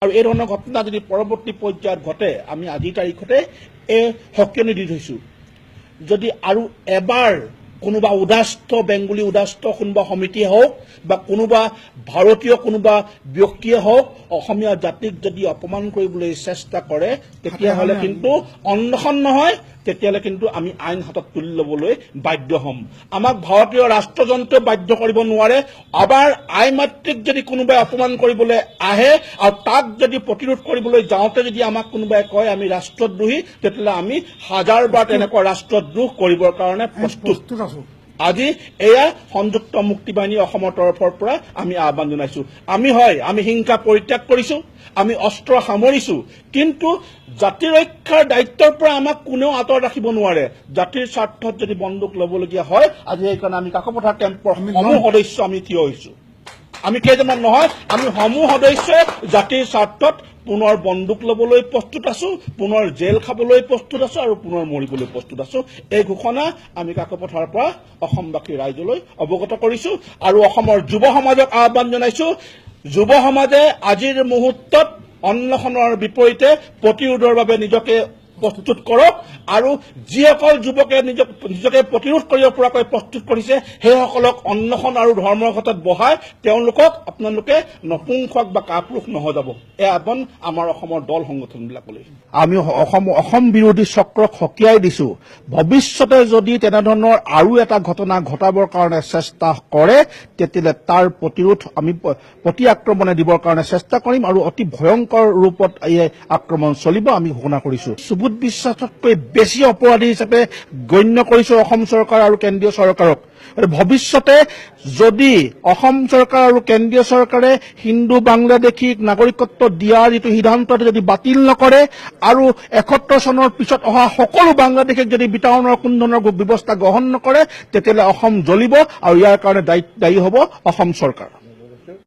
আৰু এই ধৰণৰ ঘটনা যদি পৰৱৰ্তী পৰ্যায়ত ঘটে আমি আজিৰ তাৰিখতে এই সকিয়নি দি থৈছো যদি আৰু এবাৰ কোনোবা উদাস্ত বেংগলী উদাস্ত কোনোবা সমিতিয়ে হওক বা কোনোবা ভাৰতীয় কোনোবা ব্যক্তিয়ে হওক অসমীয়া জাতিক যদি অপমান কৰিবলৈ চেষ্টা কৰে তেতিয়াহ'লে কিন্তু অন্বেষণ নহয় তেতিয়াহ'লে কিন্তু আমি আইন হাতত তুলি ল'বলৈ বাধ্য হ'ম আমাক ভাৰতীয় ৰাষ্ট্ৰযন্ত্ৰই বাধ্য কৰিব নোৱাৰে আবাৰ আই মাতৃক যদি কোনোবাই অপমান কৰিবলৈ আহে আৰু তাক যদি প্ৰতিৰোধ কৰিবলৈ যাওঁতে যদি আমাক কোনোবাই কয় আমি ৰাষ্ট্ৰদ্ৰোহী তেতিয়াহ'লে আমি হাজাৰবাৰ তেনেকুৱা ৰাষ্ট্ৰদ্ৰোহ কৰিবৰ কাৰণে প্ৰস্তুত আছো আজি এয়া সংযুক্ত মুক্তি বাহিনী অসমৰ তৰফৰ পৰা আমি আহ্বান জনাইছো আমি হিংসা পৰিত্যাগ কৰিছো আমি অস্ত্ৰ সামৰিছো কিন্তু জাতিৰ ৰক্ষাৰ দায়িত্বৰ পৰা আমাক কোনেও আঁতৰত ৰাখিব নোৱাৰে জাতিৰ স্বাৰ্থত যদি বন্দুক ল'বলগীয়া হয় আজি সেইকাৰণে আমি কাকপথাৰ কেম্পৰ সমূহ সদস্য আমি থিয় হৈছো আমি কেইজনমান নহয় আমি সমূহ সদস্যই জাতিৰ স্বাৰ্থত পুনৰ বন্দুক ল'বলৈ প্ৰস্তুত আছো পুনৰ জেল খাবলৈ প্ৰস্তুত আছো আৰু পুনৰ মৰিবলৈ প্ৰস্তুত আছো এই ঘোষণা আমি কাকপথাৰৰ পৰা অসমবাসী ৰাইজলৈ অৱগত কৰিছো আৰু অসমৰ যুৱ সমাজক আহ্বান জনাইছো যুৱ সমাজে আজিৰ মুহূৰ্তত অন্বেষণৰ বিপৰীতে প্ৰতিৰোধৰ বাবে নিজকে প্ৰস্তুত কৰক আৰু যিসকল যুৱকে নিজকে প্ৰতিৰোধ কৰিব পৰাকৈ প্ৰস্তুত কৰিছে সেইসকলক অন্বেষণ আৰু ধৰ্মৰ ঘাটত বহাই তেওঁলোকক আপোনালোকে নপুংসক বা কাপুৰুষ নহজাব এই আহ্বান আমাৰ অসমৰ দল সংগঠনবিলাকলৈ আমি অসম বিৰোধী চক্ৰক সকীয়াই দিছো ভৱিষ্যতে যদি তেনেধৰণৰ আৰু এটা ঘটনা ঘটাবৰ কাৰণে চেষ্টা কৰে তেতিয়াহ'লে তাৰ প্ৰতিৰোধ আমি প্ৰতি আক্ৰমণে দিবৰ কাৰণে চেষ্টা কৰিম আৰু অতি ভয়ংকৰ ৰূপত এই আক্ৰমণ চলিব আমি ঘোষণা কৰিছো সুবোধ বিশ্বাসতকৈ বেছি অপৰাধী হিচাপে গণ্য কৰিছো অসম চৰকাৰ আৰু কেন্দ্ৰীয় চৰকাৰক ভৱিষ্যতে যদি অসম চৰকাৰ আৰু কেন্দ্ৰীয় চৰকাৰে হিন্দু বাংলাদেশীক নাগৰিকত্ব দিয়াৰ যিটো সিদ্ধান্ত যদি বাতিল নকৰে আৰু ৭১ চনৰ পিছত অহা সকলো বাংলাদেশীক যদি বিতৰণৰ কোনো ধৰণৰ ব্যৱস্থা গ্ৰহণ নকৰে তেতিয়াহ'লে অসম জ্বলিব আৰু ইয়াৰ কাৰণে দায়ী হ'ব অসম চৰকাৰ